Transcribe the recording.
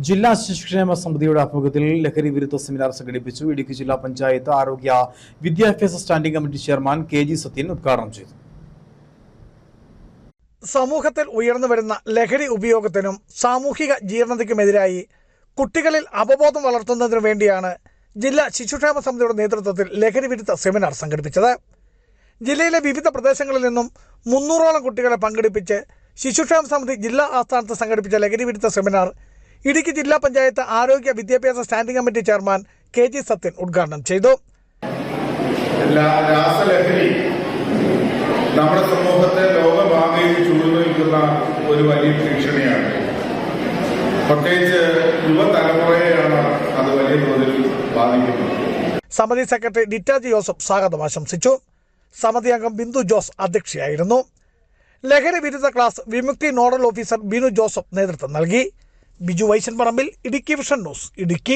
ജില്ലാ ശിശുക്ഷേമ സമിതിയുടെ ആഭിമുഖ്യത്തിൽ ലഹരി വിരുദ്ധ സെമിനാർ സംഘടിപ്പിച്ചു. ഇടുക്കി ജില്ലാ പഞ്ചായത്ത് ആരോഗ്യ വിദ്യാഭ്യാസ standing committee chairman KG Sathyan ഉദ്ഘാടനം ചെയ്തു. സമൂഹത്തിൽ ഉയർന്നുവരുന്ന ലഹരി ഉപയോഗത്തിനും സാമൂഹിക ജീർണതയ്ക്കുമെതിരായി കുട്ടികളിൽ അവബോധം വളർത്തുന്നതിനു വേണ്ടിയാണ് ജില്ലാ ശിശുക്ഷേമ സമിതിയുടെ നേതൃത്വത്തിൽ ലഹരി വിരുദ്ധ സെമിനാർ സംഘടിപ്പിച്ചത്. ജില്ലയിലെ വിവിധ പ്രദേശങ്ങളിൽ നിന്നും 300ഓളം കുട്ടികളെ പങ്കെടുപ്പിച്ച് ശിശുക്ഷേമ സമിതി ജില്ലാ ആസ്ഥാനത്ത് സംഘടിപ്പിച്ച ലഹരി വിരുദ്ധ സെമിനാർ ഇടുക്കി ജില്ലാ പഞ്ചായത്ത് ആരോഗ്യ വിദ്യാഭ്യാസ standing committee chairman KG Sathyan ഉദ്ഘാടനം ചെയ്തു. രാസലഹരി നമ്മുടെ സമൂഹത്തെ ലോകമാകെ ചൂഴ്ന്നു നിൽക്കുന്ന ഒരു വലിയ ഭീഷണിയാണ്. പ്രത്യേകിച്ച് യുവതലമുറയെയാണ് അത് വലിയ തോതിൽ ബാധിക്കുന്നത്. സമിതി സെക്രട്ടറി ഡിറ്റാജി ജോസഫ് സ്വാഗതം ആശംസിച്ചു. സമിതി അംഗം ബിന്ദു ജോസ് അധ്യക്ഷയായിരുന്നു. ലഹരി വിരുദ്ധ ക്ലാസ് വിമുക്തി നോഡൽ ഓഫീസർ ബിനു ജോസഫ് നേതൃത്വം നൽകി. ബിജു വൈശൻ പറമ്പിൽ, ഇടുക്കി വിഷൻ ന്യൂസ്, ഇടുക്കി.